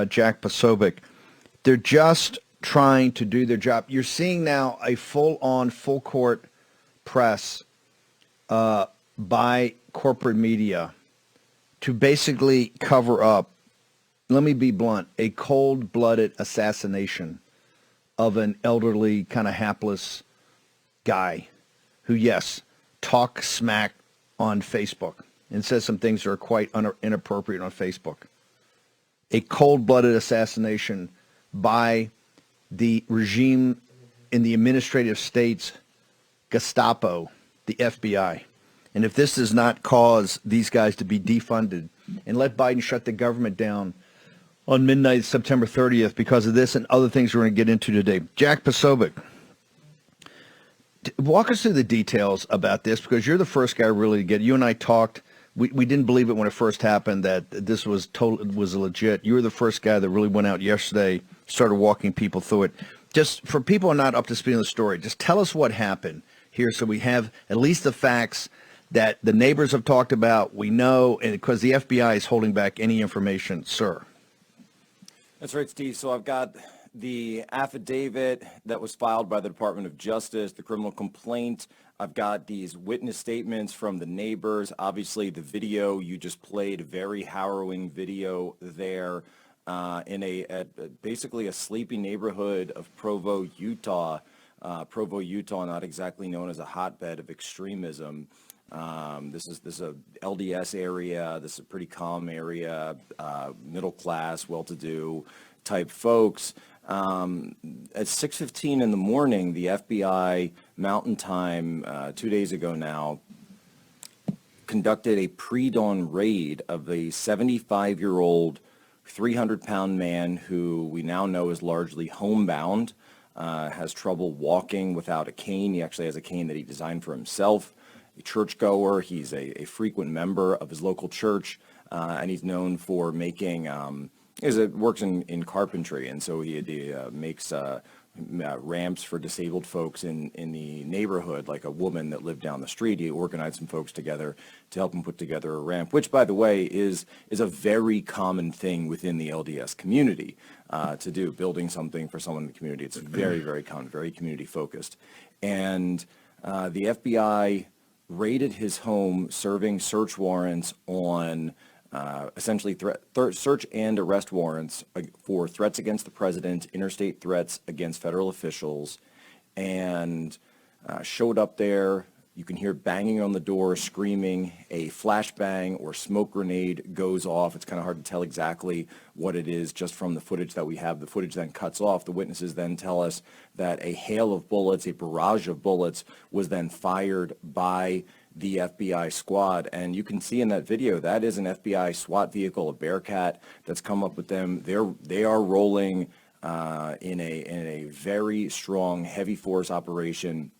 Jack Posobiec. They're just trying to do their job. You're seeing now a full-on, full-court press by corporate media to basically cover up, let me be blunt, a cold-blooded assassination of an elderly, kind of hapless guy who, yes, talks smack on Facebook and says some things that are quite inappropriate on Facebook. A cold-blooded assassination by the regime in the administrative states, Gestapo, the FBI. And if this does not cause these guys to be defunded and let Biden shut the government down on midnight September 30th because of this and other things we're going to get into today. Jack Posobiec, walk us through the details about this, because you're the first guy really to get it. You and I talked. We didn't believe it when it first happened that this was legit. You were the first guy that really went out yesterday, started walking people through it. Just for people who are not up to speed on the story, just tell us what happened here so we have at least the facts that the neighbors have talked about. We know, and because the FBI is holding back any information, sir. That's right, Steve. So I've got the affidavit that was filed by the Department of Justice, the criminal complaint. I've got these witness statements from the neighbors. Obviously, the video you just played, a very harrowing video there basically a sleepy neighborhood of Provo, Utah. Provo, Utah, not exactly known as a hotbed of extremism. This is a LDS area. This is a pretty calm area, middle class, well-to-do type folks. At 6:15 in the morning, the FBI Mountain Time, 2 days ago now, conducted a pre-dawn raid of a 75-year-old, 300-pound man who we now know is largely homebound, has trouble walking without a cane. He actually has a cane that he designed for himself. A churchgoer. He's a frequent member of his local church, and he's known for making, works in carpentry, and so he makes ramps for disabled folks in the neighborhood, like a woman that lived down the street. He organized some folks together to help him put together a ramp, which, by the way, is a very common thing within the LDS community to do, building something for someone in the community. It's very, very common, very community focused. And the FBI raided his home, serving search warrants on essentially search and arrest warrants for threats against the president, interstate threats against federal officials, and showed up there. You can hear banging on the door, screaming. A flashbang or smoke grenade goes off. It's kind of hard to tell exactly what it is just from the footage that we have. The footage then cuts off. The witnesses then tell us that a hail of bullets, a barrage of bullets, was then fired by the FBI squad. And you can see in that video, that is an FBI SWAT vehicle, a Bearcat, that's come up with them. They are rolling in a very strong, heavy force operation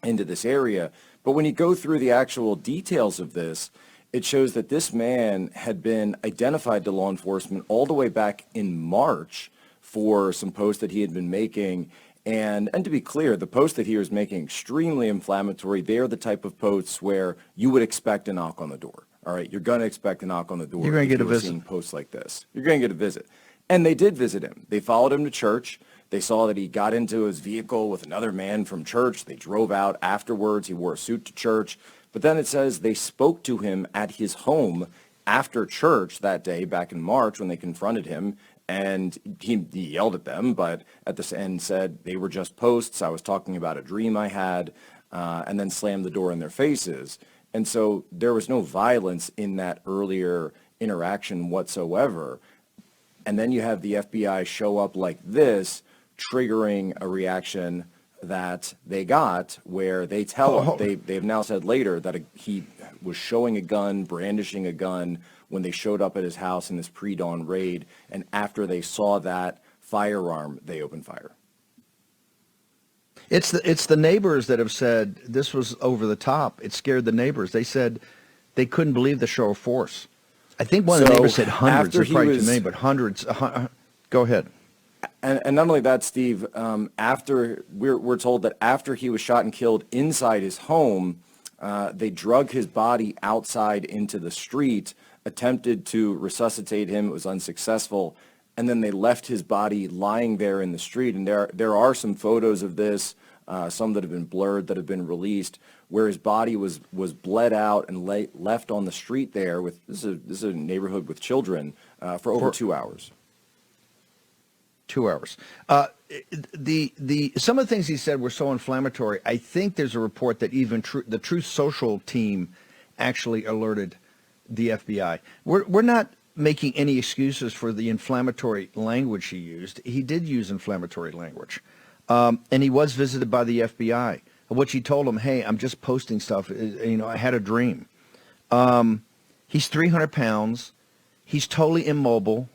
into this area. But when you go through the actual details of this, it shows that this man had been identified to law enforcement all the way back in March for some posts that he had been making. And to be clear, the posts that he was making extremely inflammatory. They are the type of posts where you would expect a knock on the door. All right, you're going to expect a knock on the door. You're going to get a visit. Seeing posts like this, you're going to get a visit. And they did visit him. They followed him to church. They saw that he got into his vehicle with another man from church. They drove out afterwards. He wore a suit to church. But then it says they spoke to him at his home after church that day back in March when they confronted him. And he yelled at them, but at the end said they were just posts. I was talking about a dream I had, and then slammed the door in their faces. And so there was no violence in that earlier interaction whatsoever. And then you have the FBI show up like this, triggering a reaction that they got, where they tell they've now said later that he was showing a gun, brandishing a gun when they showed up at his house in this pre-dawn raid, and after they saw that firearm, they opened fire. It's the neighbors that have said this was over the top. It scared the neighbors. They said they couldn't believe the show of force. I think one of the neighbors said hundreds. They're probably too many, but hundreds. Go ahead. And not only that, Steve, after we're told that after he was shot and killed inside his home, they drug his body outside into the street, attempted to resuscitate him. It was unsuccessful. and then they left his body lying there in the street. And there are some photos of this, some that have been blurred, that have been released, where his body was bled out and left on the street there with, this is a neighborhood with children, for over 2 hours. 2 hours. The some of the things he said were so inflammatory. I think there's a report that even the Truth Social team actually alerted the FBI. We're not making any excuses for the inflammatory language he used. He did use inflammatory language, and he was visited by the FBI, which he told him, "Hey, I'm just posting stuff. I had a dream." He's 300 pounds. He's totally immobile.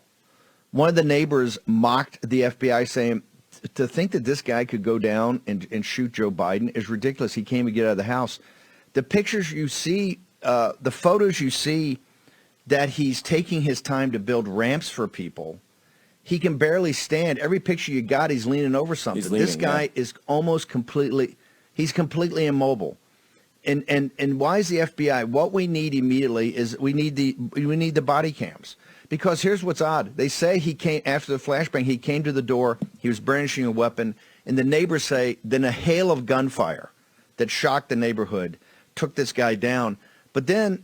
One of the neighbors mocked the FBI, saying, to think that this guy could go down and shoot Joe Biden is ridiculous. He can't even get out of the house. The pictures you see, the photos you see, that he's taking his time to build ramps for people. He can barely stand. Every picture you got, he's leaning over something. This guy is almost completely immobile. And why is the FBI? What we need immediately is we need the body cams. Because here's what's odd. They say he came after the flashbang. He came to the door. He was brandishing a weapon. And the neighbors say then a hail of gunfire that shocked the neighborhood took this guy down. But then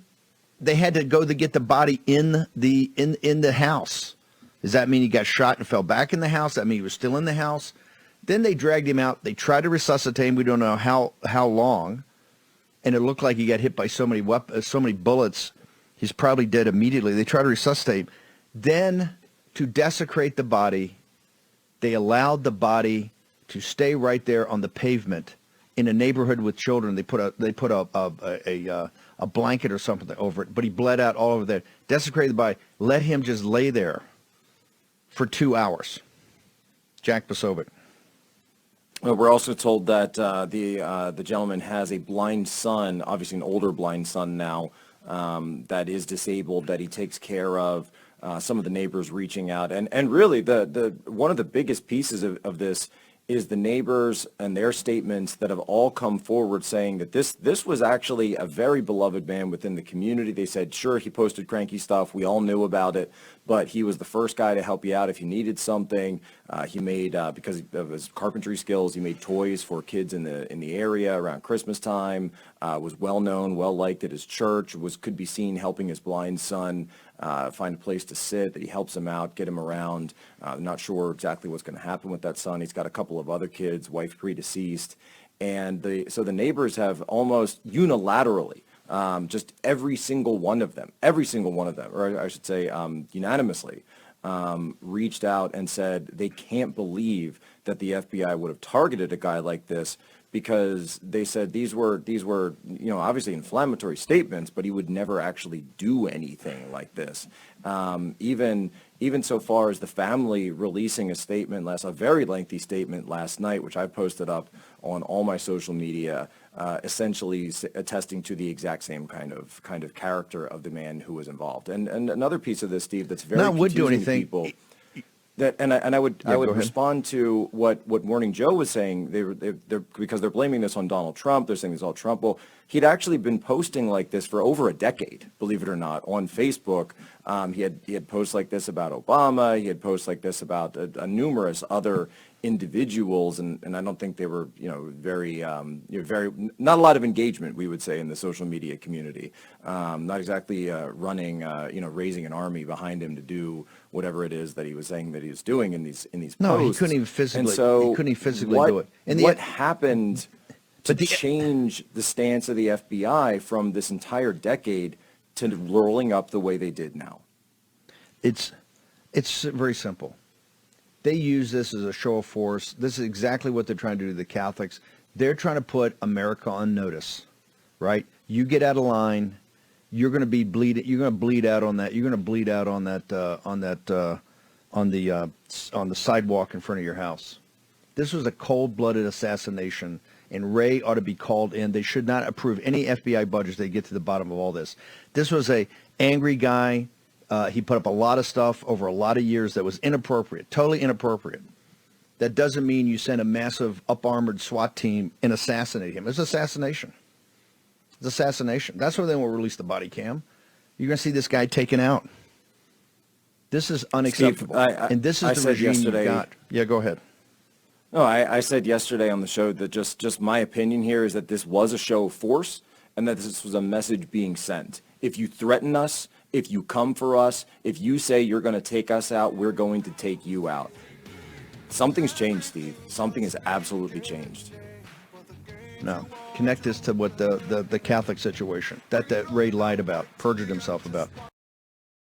they had to go to get the body in the house. Does that mean he got shot and fell back in the house? Does that mean he was still in the house? Then they dragged him out. They tried to resuscitate him. We don't know how long. And it looked like he got hit by so many bullets. He's probably dead immediately. They try to resuscitate him. Then, to desecrate the body, they allowed the body to stay right there on the pavement in a neighborhood with children. They put a blanket or something over it, but he bled out all over there. Desecrated the body. Let him just lay there for 2 hours. Jack Posobiec. Well, we're also told that the gentleman has a blind son, obviously an older blind son now, that is disabled, that he takes care of. Some of the neighbors reaching out, and really the one of the biggest pieces of this is the neighbors and their statements that have all come forward saying that this was actually a very beloved man within the community. They said, sure, he posted cranky stuff. We all knew about it, but he was the first guy to help you out if you needed something. He made, because of his carpentry skills, he made toys for kids in the area around Christmas time, was well known, well liked at his church, could be seen helping his blind son find a place to sit, that he helps him out, get him around. Not sure exactly what's going to happen with that son. He's got a couple of other kids, wife predeceased. And so the neighbors have almost unilaterally, just every single one of them, or I should say unanimously, reached out and said they can't believe that the FBI would have targeted a guy like this, because they said these were obviously inflammatory statements, but he would never actually do anything like this. Even so far as the family releasing a very lengthy statement last night, which I posted up on all my social media, essentially attesting to the exact same kind of character of the man who was involved. And another piece of this, Steve, that's very confusing to people. I would respond to what Morning Joe was saying. They're because they're blaming this on Donald Trump. They're saying it's all Trump. Well, he'd actually been posting like this for over a decade, believe it or not, on Facebook. He had posts like this about Obama. He had posts like this about numerous other individuals, and I don't think they were very not a lot of engagement, we would say, in the social media community. Not exactly running raising an army behind him to do whatever it is that he was saying that he was doing in these posts. No, he couldn't even physically. And so he couldn't even physically do it. And what happened to change the stance of the FBI from this entire decade to rolling up the way they did now? It's very simple. They use this as a show of force. This is exactly what they're trying to do to the Catholics. They're trying to put America on notice, right? You get out of line, you're going to be bleeding. You're going to bleed out on that. You're going to bleed out on the sidewalk in front of your house. This was a cold-blooded assassination, and Ray ought to be called in. They should not approve any FBI budgets. They get to the bottom of all this. This was a angry guy. He put up a lot of stuff over a lot of years that was inappropriate, totally inappropriate. That doesn't mean you send a massive up-armored SWAT team and assassinate him. It's assassination. It's assassination. That's why they won't release the body cam. You're going to see this guy taken out. This is unacceptable. And this is I the said regime yesterday, you've got. Yeah, go ahead. No, I said yesterday on the show that just my opinion here is that this was a show of force and that this was a message being sent. If you threaten us, if you come for us, if you say you're going to take us out, we're going to take you out. Something's changed, Steve. Something has absolutely changed. No. Connect this to what the Catholic situation that Ray lied about, perjured himself about.